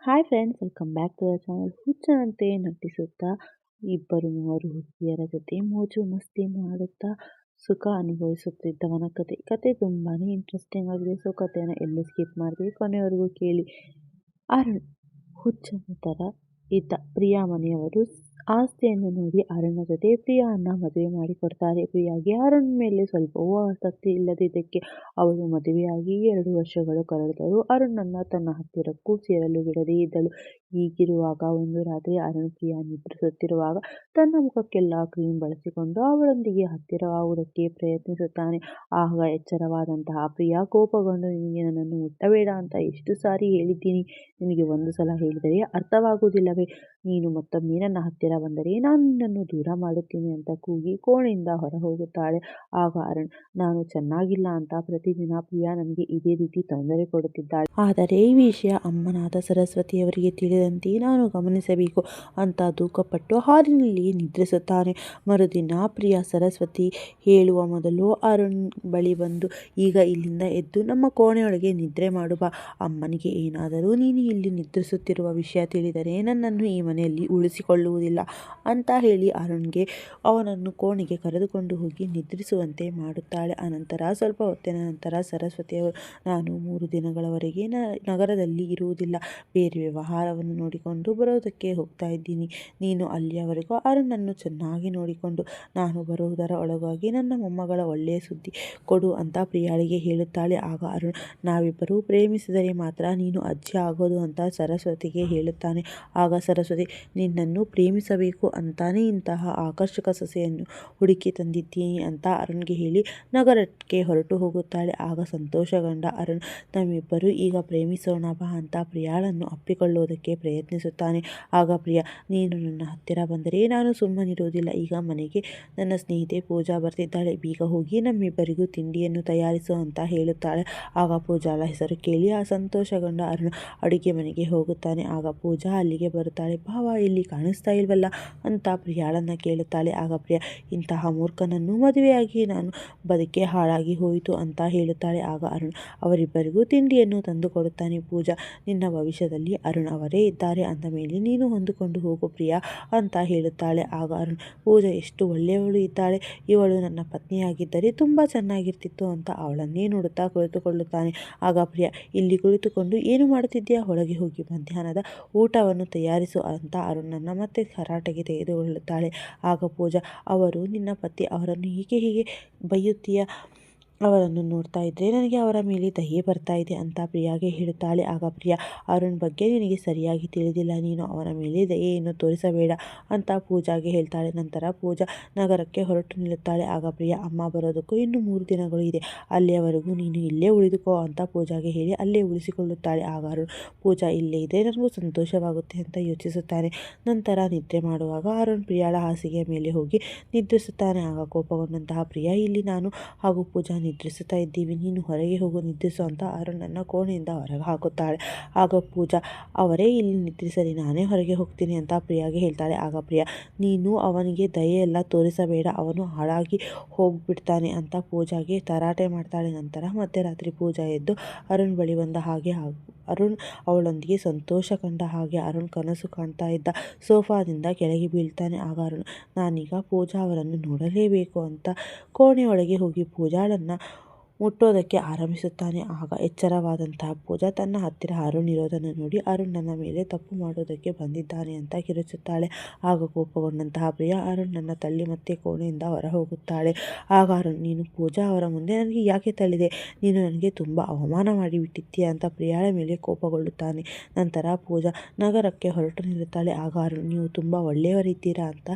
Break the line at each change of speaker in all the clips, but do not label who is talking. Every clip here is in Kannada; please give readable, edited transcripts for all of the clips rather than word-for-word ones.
Hi friends, welcome back to the channel. ಹುಚ್ಚನಂತೆ ನಟಿಸುತ್ತಾ ಇಬ್ಬರು ಮೂವರು ಹುಡುಗಿಯರ ಜೊತೆ ಮೋಜು ಮಸ್ತಿ ಮಾಡುತ್ತಾ ಸುಖ ಅನುಭವಿಸುತ್ತಿದ್ದವನ ಕತೆ ತುಂಬಾನೇ ಇಂಟ್ರೆಸ್ಟಿಂಗ್ ಆಗಿದೆ. ಸೊ ಕಥೆಯನ್ನು ಎಲ್ಲೂ ಸ್ಕಿಪ್ ಮಾಡಿದ್ವಿ, ಕೊನೆಯವರೆಗೂ ಕೇಳಿ. ಅರುಣ್ ಹುಚ್ಚನ ಥರ ಇದ್ದ ಪ್ರಿಯಾ ಮನೆಯವರು ಆಸ್ತಿಯನ್ನು ನೋಡಿ ಅರುಣ್ನ ಜೊತೆ ಪ್ರಿಯಾನ್ನ ಮದುವೆ ಮಾಡಿಕೊಡ್ತಾರೆ. ಪ್ರಿಯಾಗೆ ಅರುಣ್ ಮೇಲೆ ಸ್ವಲ್ಪವೂ ಆಸಕ್ತಿ ಇಲ್ಲದಿದ್ದಕ್ಕೆ ಅವಳು ಮದುವೆಯಾಗಿ 2 ವರ್ಷಗಳು ಕಳೆದರೂ ಅರುಣನ್ನ ತನ್ನ ಹತ್ತಿರಕ್ಕೂ ಸೇರಲು ಬಿಡದೇ ಇದ್ದಳು. ಹೀಗಿರುವಾಗ ಒಂದು ರಾತ್ರಿ ಅರುಣ್ ಪ್ರಿಯಾ ನಿದ್ರಿಸುತ್ತಿರುವಾಗ ತನ್ನ ಮುಖಕ್ಕೆಲ್ಲ ಕ್ರೀಮ್ ಬಳಸಿಕೊಂಡು ಅವಳೊಂದಿಗೆ ಹತ್ತಿರವಾಗುವುದಕ್ಕೆ ಪ್ರಯತ್ನಿಸುತ್ತಾನೆ. ಆಗ ಎಚ್ಚರವಾದಂತಹ ಪ್ರಿಯಾ ಕೋಪಗೊಂಡು, ನಿನಗೆ ನನ್ನನ್ನು ಮುಟ್ಟಬೇಡ ಅಂತ ಎಷ್ಟು ಸಾರಿ ಹೇಳಿದ್ದೀನಿ, ನಿನಗೆ ಒಂದು ಸಲ ಹೇಳಿದರೆ ಅರ್ಥವಾಗುವುದಿಲ್ಲವೇ? ನೀನು ಮತ್ತೊಮ್ಮೆ ನನ್ನ ಹತ್ತಿರ ಬಂದರೆ ನಾನು ನಿನ್ನನ್ನು ದೂರ ಮಾಡುತ್ತೀನಿ ಅಂತ ಕೂಗಿ ಕೋಣೆಯಿಂದ ಹೊರ ಹೋಗುತ್ತಾಳೆ. ಆಗ ಅರುಣ್, ನಾನು ಚೆನ್ನಾಗಿಲ್ಲ ಅಂತ ಪ್ರತಿದಿನ ಪ್ರಿಯಾ ನನಗೆ ಇದೇ ರೀತಿ ತೊಂದರೆ ಕೊಡುತ್ತಿದ್ದಾಳೆ. ಆದರೆ ಈ ವಿಷಯ ಅಮ್ಮನಾದ ಸರಸ್ವತಿಯವರಿಗೆ ತಿಳಿದಂತೆ ನಾನು ಗಮನಿಸಬೇಕು ಅಂತ ದುಃಖಪಟ್ಟು ಹಾಲಿನಲ್ಲಿಯೇ ನಿದ್ರಿಸುತ್ತಾನೆ. ಮರುದಿನ ಪ್ರಿಯಾ ಸರಸ್ವತಿ ಹೇಳುವ ಮೊದಲು ಅರುಣ್ ಬಳಿ ಬಂದು, ಈಗ ಇಲ್ಲಿಂದ ಎದ್ದು ನಮ್ಮ ಕೋಣೆಯೊಳಗೆ ನಿದ್ರೆ ಮಾಡುವ. ಅಮ್ಮನಿಗೆ ಏನಾದರೂ ನೀನು ಇಲ್ಲಿ ನಿದ್ರಿಸುತ್ತಿರುವ ವಿಷಯ ತಿಳಿದರೆ ನನ್ನನ್ನು ಈ ಮನೆಯಲ್ಲಿ ಉಳಿಸಿಕೊಳ್ಳುವುದಿಲ್ಲ ಅಂತ ಹೇಳಿ ಅರುಣ್ಗೆ ಅವನನ್ನು ಕೋಣೆಗೆ ಕರೆದುಕೊಂಡು ಹೋಗಿ ನಿದ್ರಿಸುವಂತೆ ಮಾಡುತ್ತಾಳೆ. ಅನಂತರ ಸ್ವಲ್ಪ ಹೊತ್ತಿನ ನಂತರ ಸರಸ್ವತಿಯವರು, ನಾನು 3 ದಿನಗಳವರೆಗೆ ನಗರದಲ್ಲಿ ಇರುವುದಿಲ್ಲ, ಬೇರೆ ವ್ಯವಹಾರವನ್ನು ನೋಡಿಕೊಂಡು ಬರೋದಕ್ಕೆ ಹೋಗ್ತಾ ಇದ್ದೀನಿ. ನೀನು ಅಲ್ಲಿಯವರೆಗೂ ಅರುಣನ್ನು ಚೆನ್ನಾಗಿ ನೋಡಿಕೊಂಡು ನಾನು ಬರುವುದರ ಒಳಗಾಗಿ ನನ್ನ ಮೊಮ್ಮಗಳ ಒಳ್ಳೆಯ ಸುದ್ದಿ ಕೊಡು ಅಂತ ಪ್ರಿಯಾಳಿಗೆ ಹೇಳುತ್ತಾಳೆ. ಆಗ ಅರುಣ್, ನಾವಿಬ್ಬರು ಪ್ರೇಮಿಸಿದರೆ ಮಾತ್ರ ನೀನು ಅಜ್ಜಿ ಆಗೋದು ಅಂತ ಸರಸ್ವತಿಗೆ ಹೇಳುತ್ತಾನೆ. ಆಗ ಸರಸ್ವತಿ, ನಿನ್ನನ್ನು ಪ್ರೇಮಿಸಬೇಕು ಅಂತಾನೆ ಇಂತಹ ಆಕರ್ಷಕ ಸೊಸೆಯನ್ನು ಹುಡುಕಿ ತಂದಿದ್ದೀನಿ ಅಂತ ಅರುಣ್ಗೆ ಹೇಳಿ ನಗರಕ್ಕೆ ಹೊರಟು ಹೋಗುತ್ತಾಳೆ. ಆಗ ಸಂತೋಷಗೊಂಡ ಅರುಣ್, ನಮ್ಮಿಬ್ಬರು ಈಗ ಪ್ರೇಮಿಸೋಣ ಬಾ ಅಂತ ಪ್ರಿಯಾಳನ್ನು ಅಪ್ಪಿಕೊಳ್ಳುವುದಕ್ಕೆ ಪ್ರಯತ್ನಿಸುತ್ತಾನೆ. ಆಗ ಪ್ರಿಯಾ, ನೀನು ನನ್ನ ಹತ್ತಿರ ಬಂದರೆ ನಾನು ಸುಮ್ಮನಿರುವುದಿಲ್ಲ. ಈಗ ಮನೆಗೆ ನನ್ನ ಸ್ನೇಹಿತೆ ಪೂಜಾ ಬರ್ತಿದ್ದಾಳೆ, ಬೀಗ ಹೋಗಿ ನಮ್ಮಿಬ್ಬರಿಗೂ ತಿಂಡಿಯನ್ನು ತಯಾರಿಸು ಅಂತ ಹೇಳುತ್ತಾಳೆ. ಆಗ ಪೂಜಾಳ ಹೆಸರು ಕೇಳಿ ಸಂತೋಷಗೊಂಡ ಅರುಣ್ ಅಡುಗೆ ಮನೆಗೆ ಹೋಗುತ್ತಾನೆ. ಆಗ ಪೂಜಾ ಅಲ್ಲಿಗೆ ಬರುತ್ತಾಳೆ. ಭಾವ ಇಲ್ಲಿ ಕಾಣಿಸ್ತಾ ಇಲ್ವಲ್ಲ ಅಂತ ಪ್ರಿಯಾಳನ್ನ ಕೇಳುತ್ತಾಳೆ. ಆಗ ಪ್ರಿಯಾ, ಇಂತಹ ಮೂರ್ಖನನ್ನು ಮದುವೆಯಾಗಿ ನಾನು ಬದುಕೆ ಹಾಳಾಗಿ ಹೋಯಿತು ಅಂತ ಹೇಳುತ್ತಾಳೆ. ಆಗ ಅರುಣ್ ಅವರಿಬ್ಬರಿಗೂ ತಿಂಡಿಯನ್ನು ತಂದು ಕೊಡುತ್ತಾನೆ. ಪೂಜಾ, ನಿನ್ನ ಭವಿಷ್ಯದಲ್ಲಿ ಅರುಣ್ ಅವರೇ ಇದ್ದಾರೆ ಅಂದ ಮೇಲೆ ನೀನು ಹೊಂದಿಕೊಂಡು ಹೋಗು ಪ್ರಿಯಾ ಅಂತ ಹೇಳುತ್ತಾಳೆ. ಆಗ ಅರುಣ್, ಪೂಜಾ ಎಷ್ಟು ಒಳ್ಳೆಯವಳು ಇದ್ದಾಳೆ, ಇವಳು ನನ್ನ ಪತ್ನಿಯಾಗಿದ್ದರೆ ತುಂಬ ಚೆನ್ನಾಗಿರ್ತಿತ್ತು ಅಂತ ಅವಳನ್ನೇ ನೋಡುತ್ತಾ ಕುಳಿತುಕೊಳ್ಳುತ್ತಾನೆ. ಆಗ ಪ್ರಿಯಾ, ಇಲ್ಲಿ ಕುಳಿತುಕೊಂಡು ಏನು ಮಾಡುತ್ತಿದ್ದೀಯಾ, ಒಳಗೆ ಹೋಗಿ ಮಧ್ಯಾಹ್ನದ ಊಟವನ್ನು ತಯಾರಿಸು ಅಂತ ಅರುಣನ್ನ ಮತ್ತೆ ಹರಾಟೆಗೆ ತೆಗೆದುಕೊಳ್ಳುತ್ತಾಳೆ. ಆಗ ಪೂಜಾ, ಅವರು ನಿನ್ನ ಪತಿ, ಅವರನ್ನು ಹೀಗೆ ಬೈಯುತ್ತೀಯ, ಅವರನ್ನು ನೋಡ್ತಾ ಇದ್ದರೆ ನನಗೆ ಅವರ ಮೇಲೆ ದಯೆ ಬರ್ತಾ ಇದೆ ಅಂತ ಪ್ರಿಯಾಗೆ ಹೇಳುತ್ತಾಳೆ. ಆಗ ಪ್ರಿಯಾ, ಅರುಣ್ ಬಗ್ಗೆ ನಿನಗೆ ಸರಿಯಾಗಿ ತಿಳಿದಿಲ್ಲ, ನೀನು ಅವನ ಮೇಲೆ ದಯೆಯನ್ನು ತೋರಿಸಬೇಡ ಅಂತ ಪೂಜಾಗೆ ಹೇಳ್ತಾಳೆ. ನಂತರ ಪೂಜಾ ನಗರಕ್ಕೆ ಹೊರಟು ನಿಲ್ಲುತ್ತಾಳೆ. ಆಗ ಪ್ರಿಯಾ, ಅಮ್ಮ ಬರೋದಕ್ಕೂ ಇನ್ನು 3 ದಿನಗಳು ಇದೆ, ಅಲ್ಲಿಯವರೆಗೂ ನೀನು ಇಲ್ಲೇ ಉಳಿದುಕೋ ಅಂತ ಪೂಜಾಗೆ ಹೇಳಿ ಅಲ್ಲೇ ಉಳಿಸಿಕೊಳ್ಳುತ್ತಾಳೆ. ಆಗ ಅರುಣ್, ಪೂಜಾ ಇಲ್ಲೇ ಇದ್ದರೆ ನನಗೂ ಸಂತೋಷವಾಗುತ್ತೆ ಅಂತ ಯೋಚಿಸುತ್ತಾನೆ. ನಂತರ ನಿದ್ರೆ ಮಾಡುವಾಗ ಅರುಣ್ ಪ್ರಿಯಾಳ ಹಾಸಿಗೆಯ ಮೇಲೆ ಹೋಗಿ ನಿದ್ರಿಸುತ್ತಾನೆ. ಆಗ ಕೋಪಗೊಂಡಂತಹ ಪ್ರಿಯಾ, ಇಲ್ಲಿ ನಾನು ಹಾಗೂ ಪೂಜಾ ನಿದ್ರಿಸುತ್ತಾ ಇದ್ದೀವಿ, ನೀನು ಹೊರಗೆ ಹೋಗು ನಿದ್ರಿಸು ಅಂತ ಅರುಣನ್ನ ಕೋಣೆಯಿಂದ ಹೊರಗೆ ಹಾಕುತ್ತಾಳೆ. ಆಗ ಪೂಜಾ, ಅವರೇ ಇಲ್ಲಿ ನಿದ್ರಿಸಲಿ, ನಾನೇ ಹೊರಗೆ ಹೋಗ್ತೀನಿ ಅಂತ ಪ್ರಿಯಾಗೆ ಹೇಳ್ತಾಳೆ. ಆಗ ಪ್ರಿಯಾ, ನೀನು ಅವನಿಗೆ ದಯೆಯೆಲ್ಲ ತೋರಿಸಬೇಡ, ಅವನು ಹಾಳಾಗಿ ಹೋಗ್ಬಿಡ್ತಾನೆ ಅಂತ ಪೂಜಾಗೆ ತರಾಟೆ ಮಾಡ್ತಾಳೆ. ನಂತರ ಮಧ್ಯರಾತ್ರಿ ಪೂಜಾ ಎದ್ದು ಅರುಣ್ ಬಳಿ ಬಂದ ಹಾಗೆ ಅರುಣ್ ಅವಳೊಂದಿಗೆ ಸಂತೋಷ ಕಂಡ ಹಾಗೆ ಅರುಣ್ ಕನಸು ಕಾಣ್ತಾ ಇದ್ದ ಸೋಫಾದಿಂದ ಕೆಳಗೆ ಬೀಳ್ತಾನೆ. ಆಗ ಅರುಣ್, ನಾನೀಗ ಪೂಜಾ ಅವರನ್ನು ನೋಡಲೇಬೇಕು ಅಂತ ಕೋಣೆಯೊಳಗೆ ಹೋಗಿ ಪೂಜಾಳನ್ನು ಮುಟ್ಟೋದಕ್ಕೆ ಆರಂಭಿಸುತ್ತಾನೆ. ಆಗ ಎಚ್ಚರವಾದಂತಹ ಪೂಜಾ ತನ್ನ ಹತ್ತಿರ ಅರುಣ್ ಇರೋದನ್ನು ನೋಡಿ ಅರುಣ್ ನನ್ನ ಮೇಲೆ ತಪ್ಪು ಮಾಡೋದಕ್ಕೆ ಬಂದಿದ್ದಾನೆ ಅಂತ ಕಿರುಚುತ್ತಾಳೆ. ಆಗ ಕೋಪಗೊಂಡಂತಹ ಪ್ರಿಯಾ ಅರುಣ್ ನನ್ನ ತಳ್ಳಿ ಮತ್ತೆ ಕೋಣೆಯಿಂದ ಹೊರ ಹೋಗುತ್ತಾಳೆ. ಆಗ ಅರುಣ್, ನೀನು ಪೂಜಾ ಅವರ ಮುಂದೆ ನನಗೆ ಯಾಕೆ ತಳ್ಳಿದೆ, ನೀನು ನನಗೆ ತುಂಬ ಅವಮಾನ ಮಾಡಿಬಿಟ್ಟಿದ್ದೀಯ ಅಂತ ಪ್ರಿಯಾಳ ಮೇಲೆ ಕೋಪಗೊಳ್ಳುತ್ತಾನೆ. ನಂತರ ಪೂಜಾ ನಗರಕ್ಕೆ ಹೊರಟು ನಿಲ್ಲುತ್ತಾಳೆ. ಆಗ ಅರುಣ್, ನೀವು ತುಂಬ ಒಳ್ಳೆಯವರಿದ್ದೀರಾ ಅಂತ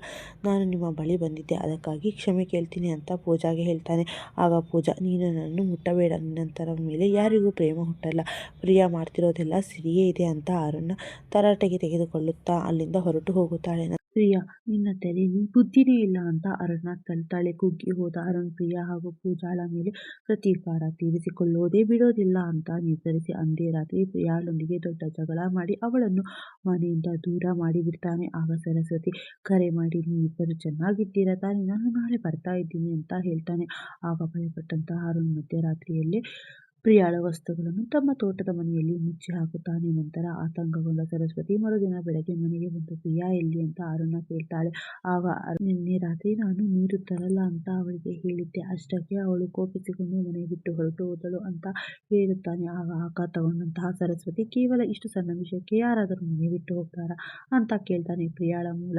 ನಾನು ನಿಮ್ಮ ಬಳಿ ಬಂದಿದ್ದೆ, ಅದಕ್ಕಾಗಿ ಕ್ಷಮೆ ಕೇಳ್ತೀನಿ ಅಂತ ಪೂಜಾಗೆ ಹೇಳ್ತಾನೆ. ಆಗ ಪೂಜಾ, ನೀನು ನನ್ನನ್ನು ಮುಟ್ಟಬೇಡ, ನಿನ್ನಂತರ ಮೇಲೆ ಯಾರಿಗೂ ಪ್ರೇಮ ಹುಟ್ಟಲ್ಲ, ಪ್ರಿಯಾ ಮಾಡ್ತಿರೋದೆಲ್ಲ ಸರಿಯೇ ಇದೆ ಅಂತ ಅರುಣ್ನ ತರಾಟೆಗೆ ತೆಗೆದುಕೊಳ್ಳುತ್ತಾ ಅಲ್ಲಿಂದ ಹೊರಟು ಹೋಗುತ್ತಾಳೆ. ಪ್ರಿಯಾ, ನಿನ್ನ ತಲೆಯಲ್ಲಿ ಬುದ್ಧಿನೇ ಇಲ್ಲ ಅಂತ ಅರುಣ್ನ ತಳ್ತಾಳೆ. ಕುಗ್ಗಿ ಹೋದ ಅರುಣ್ ಪ್ರಿಯಾ ಹಾಗೂ ಪೂಜಾಳ ಮೇಲೆ ಪ್ರತೀಕಾರ ತೀರಿಸಿಕೊಳ್ಳೋದೇ ಬಿಡೋದಿಲ್ಲ ಅಂತ ನಿರ್ಧರಿಸಿ ಅಂದೇ ರಾತ್ರಿ ಪ್ರಿಯಾಳೊಂದಿಗೆ ದೊಡ್ಡ ಜಗಳ ಮಾಡಿ ಅವಳನ್ನು ಮನೆಯಿಂದ ದೂರ ಮಾಡಿಬಿಡ್ತಾನೆ. ಆಗ ಸರಸ್ವತಿ ಕರೆ ಮಾಡಿ, ನೀವಿಬ್ಬರು ಚೆನ್ನಾಗಿದ್ದೀರಾ ತಾನೇ, ನಾನು ನಾಳೆ ಬರ್ತಾ ಇದ್ದೀನಿ ಅಂತ ಹೇಳ್ತಾನೆ. ಆಗ ಭಯಪಟ್ಟಂತಹ ಅರುಣ್ ಮಧ್ಯರಾತ್ರಿಯಲ್ಲೇ ಪ್ರಿಯಾಳ ವಸ್ತುಗಳನ್ನು ತಮ್ಮ ತೋಟದ ಮನೆಯಲ್ಲಿ ಮುಚ್ಚಿ ಹಾಕುತ್ತಾನೆ. ನಂತರ ಆತಂಕಗೊಂಡ ಸರಸ್ವತಿ ಮರುದಿನ ಬೆಳಗ್ಗೆ ಮನೆಗೆ ಬಂದು ಪ್ರಿಯಾ ಎಲ್ಲಿ ಅಂತ ಅರುಣ್ನ ಕೇಳ್ತಾಳೆ. ಆಗ ನಿನ್ನೆ ರಾತ್ರಿ ನಾನು ನೀರು ತರಲ್ಲ ಅಂತ ಅವಳಿಗೆ ಹೇಳಿದ್ದೆ, ಅಷ್ಟಕ್ಕೆ ಅವಳು ಕೋಪಿಸಿಕೊಂಡು ಮನೆ ಬಿಟ್ಟು ಹೊರಟು ಹೋದಳು ಅಂತ ಹೇಳುತ್ತಾನೆ. ಆಗ ಆಘಾತಗೊಂಡಂತಹ ಸರಸ್ವತಿ, ಕೇವಲ ಇಷ್ಟು ಸಣ್ಣ ವಿಷಯಕ್ಕೆ ಯಾರಾದರೂ ಮನೆ ಬಿಟ್ಟು ಹೋಗ್ತಾರಾ ಅಂತ ಕೇಳ್ತಾನೆ. ಪ್ರಿಯಾಳ ಮೂಲ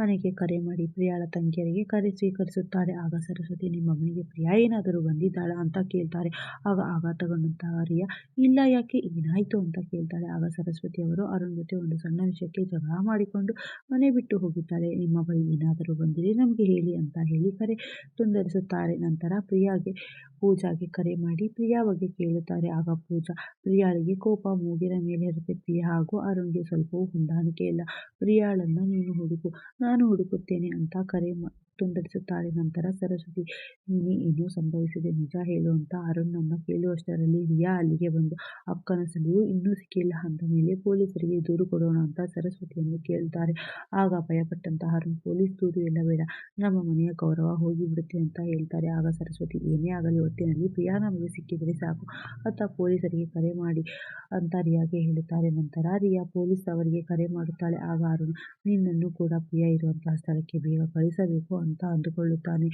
ಮನೆಗೆ ಕರೆ ಮಾಡಿ ಪ್ರಿಯಾಳ ತಂಗಿಯರಿಗೆ ಕರೆ ಸ್ವೀಕರಿಸುತ್ತಾರೆ. ಆಗ ಸರಸ್ವತಿ, ನಿಮ್ಮ ಮನೆಗೆ ಪ್ರಿಯಾ ಏನಾದರೂ ಬಂದಿದ್ದಾಳಾ ಅಂತ ಕೇಳ್ತಾರೆ. ಆಗ ಆಘಾತಗೊಂಡಂತಹ ರಿಯಾ, ಇಲ್ಲ, ಯಾಕೆ, ಏನಾಯ್ತು ಅಂತ ಕೇಳ್ತಾಳೆ. ಆಗ ಸರಸ್ವತಿ ಅವರು ಅರುಣ್ ಜೊತೆ ಒಂದು ಸಣ್ಣ ವಿಷಯಕ್ಕೆ ಜಗಳ ಮಾಡಿಕೊಂಡು ಮನೆ ಬಿಟ್ಟು ಹೋಗಿದ್ದಾಳೆ. ನಿಮ್ಮ ಬಳಿ ಏನಾದರೂ ಬಂದಿದೆ ನಮಗೆ ಹೇಳಿ ಅಂತ ಹೇಳಿ ಕರೆ ತುಂಡರಿಸುತ್ತಾರೆ. ನಂತರ ಪೂಜಾಗೆ ಕರೆ ಮಾಡಿ ಪ್ರಿಯಾ ಬಗ್ಗೆ ಕೇಳುತ್ತಾರೆ. ಆಗ ಪೂಜಾ, ಪ್ರಿಯಾಳಿಗೆ ಕೋಪ ಮೂಗಿನ ಮೇಲೆ ಇರುತ್ತೆ. ಪ್ರಿಯಾ ಹಾಗೂ ಅರುಣ್ಗೆ ಸ್ವಲ್ಪವೂ ಹೊಂದಾಣಿಕೆ ಇಲ್ಲ. ಪ್ರಿಯಾಳನ್ನ ನೀನು ಹುಡುಕು, ನಾನು ಹುಡುಕುತ್ತೇನೆ ಅಂತ ಕರೆ ತುಂಡರಿಸುತ್ತಾಳೆ. ನಂತರ ಸರಸ್ವತಿ, ನಿನ್ನೆ ಏನೋ ಸಂಭವಿಸಿದೆ, ನಿಜ ಹೇಳು ಅಂತ ಅರುಣನ್ನ ಕೇಳುವಷ್ಟರಲ್ಲಿ ರಿಯಾ ಅಲ್ಲಿಗೆ ಬಂದು, ಅಕ್ಕನ ಸುಳಿವು ಇನ್ನೂ ಸಿಕ್ಕಿಲ್ಲ ಅಂದ ಮೇಲೆ ಪೊಲೀಸರಿಗೆ ದೂರು ಕೊಡೋಣ ಅಂತ ಸರಸ್ವತಿಯನ್ನು ಕೇಳ್ತಾರೆ. ಆಗ ಭಯಪಟ್ಟಂತಹ ಅರುಣ್, ಪೊಲೀಸ್ ದೂರು ಎಲ್ಲ ಬೇಡ, ನಮ್ಮ ಮನೆಯ ಗೌರವ ಹೋಗಿಬಿಡುತ್ತೆ ಅಂತ ಹೇಳ್ತಾರೆ. ಆಗ ಸರಸ್ವತಿ, ಏನೇ ಆಗಲಿ ಒಟ್ಟಿನಲ್ಲಿ ಪ್ರಿಯಾ ನಮಗೆ ಸಿಕ್ಕಿದರೆ ಸಾಕು ಅಂತ ಪೊಲೀಸರಿಗೆ ಕರೆ ಮಾಡಿ ಅಂತ ರಿಯಾಗೆ ಹೇಳುತ್ತಾರೆ. ನಂತರ ರಿಯಾ ಪೊಲೀಸ್ ಅವರಿಗೆ ಕರೆ ಮಾಡುತ್ತಾಳೆ. ಆಗ ಅರುಣ್, ನಿನ್ನನ್ನು ಕೂಡ ಪ್ರಿಯಾ ಇರುವಂತಹ ಸ್ಥಳಕ್ಕೆ ಬೇಗ ಕಳಿಸಬೇಕು ಅಂತ ಅಂದುಕೊಳ್ಳುತ್ತಾನೆ.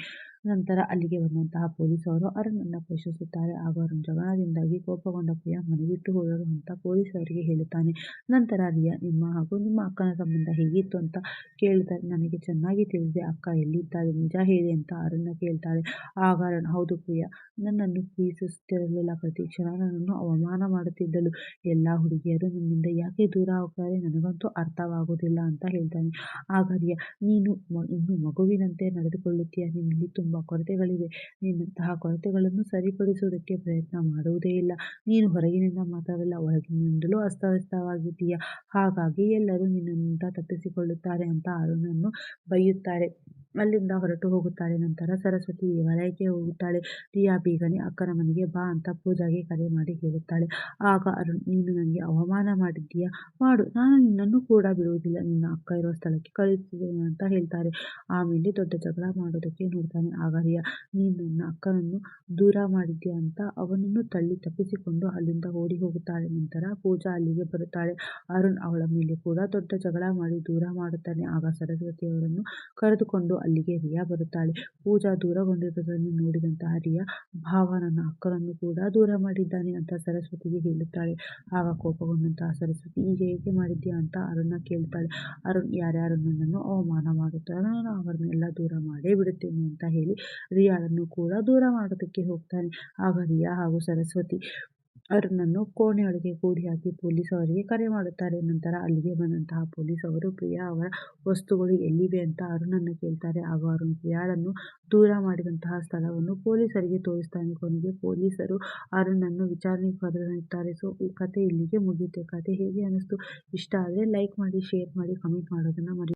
ನಂತರ ಅಲ್ಲಿಗೆ ಬಂದಂತಹ ಪೊಲೀಸ್ ಅವರು ಅರುಣನ್ನ ಪ್ರಶ್ನಿಸುತ್ತಾರೆ. ಆಗ ಅರುಣ್, ಜಗಳದಿಂದಾಗಿ ಕೋಪಗೊಂಡ ಪ್ರಿಯಾ ಮನೆ ಬಿಟ್ಟು ಹೋದರು ಅಂತ ಪೊಲೀಸ್ ಅವರಿಗೆ ಹೇಳುತ್ತಾನೆ. ನಂತರ ರಿಯಾ, ನಿಮ್ಮ ಹಾಗೂ ನಿಮ್ಮ ಅಕ್ಕನ ಸಂಬಂಧ ಹೇಗಿತ್ತು ಅಂತ ಕೇಳಿದರೆ, ನನಗೆ ಚೆನ್ನಾಗಿ ತಿಳಿದಿದೆ, ಅಕ್ಕ ಎಲ್ಲಿದ್ದಾಳೆ, ನಿಜ ಹೇಳಿ ಅಂತ ಅರುಣ್ನ ಕೇಳ್ತಾಳೆ. ಆಗ ಅರುಣ್, ಹೌದು, ಪ್ರಿಯಾ ನನ್ನನ್ನು ಪ್ರೀತಿಸುತ್ತಿರಲಿಲ್ಲ, ಪ್ರತಿ ಕ್ಷಣ ನನ್ನನ್ನು ಅವಮಾನ ಮಾಡುತ್ತಿದ್ದಳು, ಎಲ್ಲ ಹುಡುಗಿಯರು ನನ್ನಿಂದ ಯಾಕೆ ದೂರ ಹೋಗ್ತಾರೆ, ನನಗಂತೂ ಅರ್ಥವಾಗುವುದಿಲ್ಲ ಅಂತ ಹೇಳ್ತಾನೆ. ಆಗ ರಿಯಾ, ನೀನು ಇನ್ನು ಮಗುವಿನಂತೆ ನಡೆದುಕೊಳ್ಳುತ್ತೀಯ, ನಿನ್ನಲ್ಲಿ ತುಂಬಾ ಕೊರತೆಗಳಿವೆ, ನಿನ್ನಂತಹ ಕೊರತೆಗಳನ್ನು ಸರಿಪಡಿಸುವುದಕ್ಕೆ ಪ್ರಯತ್ನ ಮಾಡುವುದೇ ಇಲ್ಲ, ನೀನು ಹೊರಗಿನಿಂದ ಮಾತ್ರವಲ್ಲ ಒಳಗಿನಿಂದಲೂ ಅಸ್ತವ್ಯಸ್ತವಾಗಿದ್ದೀಯ, ಹಾಗಾಗಿ ಎಲ್ಲರೂ ನಿನ್ನಿಂದ ತಪ್ಪಿಸಿಕೊಳ್ಳುತ್ತಾರೆ ಅಂತ ಅರುಣನ್ನು ಬೈಯುತ್ತಾರೆ. ಅಲ್ಲಿಂದ ಹೊರಟು ಹೋಗುತ್ತಾಳೆ. ನಂತರ ಸರಸ್ವತಿ ದೇವಾಲಯಕ್ಕೆ ಹೋಗುತ್ತಾಳೆ. ರಿಯಾ, ಬೇಗನೆ ಅಕ್ಕನ ಮನೆಗೆ ಬಾ ಅಂತ ಪೂಜಾಗೆ ಕರೆ ಮಾಡಿ ಹೇಳುತ್ತಾಳೆ. ಆಗ ಅರುಣ್, ನೀನು ನನಗೆ ಅವಮಾನ ಮಾಡಿದ್ದೀಯಾ, ಮಾಡು, ನಾನು ನಿನ್ನನ್ನು ಕೂಡ ಬಿಡುವುದಿಲ್ಲ, ನಿನ್ನ ಅಕ್ಕ ಇರುವ ಸ್ಥಳಕ್ಕೆ ಕಳಿಸುತ್ತೇನೆ ಅಂತ ಹೇಳ್ತಾರೆ. ಆಮೇಲೆ ದೊಡ್ಡ ಜಗಳ ಮಾಡೋದಕ್ಕೆ ನೋಡ್ತಾನೆ. ಆಗ ರಿಯಾ, ನೀನು ನನ್ನ ಅಕ್ಕನನ್ನು ದೂರ ಮಾಡಿದ್ಯಾ ಅಂತ ಅವನನ್ನು ತಳ್ಳಿ ತಪ್ಪಿಸಿಕೊಂಡು ಅಲ್ಲಿಂದ ಓಡಿ ಹೋಗುತ್ತಾಳೆ. ನಂತರ ಪೂಜಾ ಅಲ್ಲಿಗೆ ಬರುತ್ತಾಳೆ. ಅರುಣ್ ಅವಳ ಮೇಲೆ ಕೂಡ ದೊಡ್ಡ ಜಗಳ ಮಾಡಿ ದೂರ ಮಾಡುತ್ತಾನೆ. ಆಗ ಸರಸ್ವತಿ ಅವರನ್ನು ಕರೆದುಕೊಂಡು ಅಲ್ಲಿಗೆ ರಿಯಾ ಬರುತ್ತಾಳೆ. ಪೂಜಾ ದೂರಗೊಂಡಿರುವುದನ್ನು ನೋಡಿದಂತಹ ರಿಯಾ, ಭಾವ ನನ್ನ ಅಕ್ಕನನ್ನು ಕೂಡ ದೂರ ಮಾಡಿದ್ದಾನೆ ಅಂತ ಸರಸ್ವತಿಗೆ ಹೇಳುತ್ತಾಳೆ. ಆಗ ಕೋಪಗೊಂಡಂತಹ ಸರಸ್ವತಿ, ಈಗ ಏಕೆ ಮಾಡಿದ್ಯಾ ಅಂತ ಅರುಣ್ನ ಕೇಳ್ತಾಳೆ. ಅರುಣ್, ಯಾರ್ಯಾರು ನನ್ನನ್ನು ಅವಮಾನ ಮಾಡುತ್ತಾರೋ ನಾನು ಅವರನ್ನೆಲ್ಲ ದೂರ ಮಾಡೇ ಬಿಡುತ್ತೇನೆ ಅಂತ ಹೇಳಿ ರಿಯಾಳನ್ನು ಕೂಡ ದೂರ ಮಾಡೋದಕ್ಕೆ ಹೋಗ್ತಾನೆ. ಆಗ ರಿಯಾ ಹಾಗೂ ಸರಸ್ವತಿ ಅರುಣನ್ನು ಕೋಣೆಯೊಳಗೆ ಕೂಡಿ ಹಾಕಿ ಪೊಲೀಸ್ ಅವರಿಗೆ ಕರೆ ಮಾಡುತ್ತಾರೆ. ನಂತರ ಅಲ್ಲಿಗೆ ಬಂದಂತಹ ಪೊಲೀಸ್ ಅವರು ಪ್ರಿಯಾ ಅವರ ವಸ್ತುಗಳು ಎಲ್ಲಿವೆ ಅಂತ ಅರುಣನ್ನು ಕೇಳ್ತಾರೆ. ಆಗ ಅರುಣ್ ಪ್ರಿಯಾಳನ್ನು ದೂರ ಮಾಡಿದಂತಹ ಸ್ಥಳವನ್ನು ಪೊಲೀಸರಿಗೆ ತೋರಿಸ್ತಾನೆ. ಕೊನೆಗೆ ಪೊಲೀಸರು ಅರುಣನ್ನು ವಿಚಾರಣೆಗೆ ಕರೆದೊಯ್ಯುತ್ತಾರೆ. ಸೊ ಈ ಕತೆ ಇಲ್ಲಿಗೆ ಮುಗಿಯುತ್ತೆ. ಕತೆ ಹೇಗೆ ಅನ್ನಿಸ್ತು? ಇಷ್ಟ ಆದರೆ ಲೈಕ್ ಮಾಡಿ, ಶೇರ್ ಮಾಡಿ, ಕಮೆಂಟ್ ಮಾಡೋದನ್ನು ಮರಿ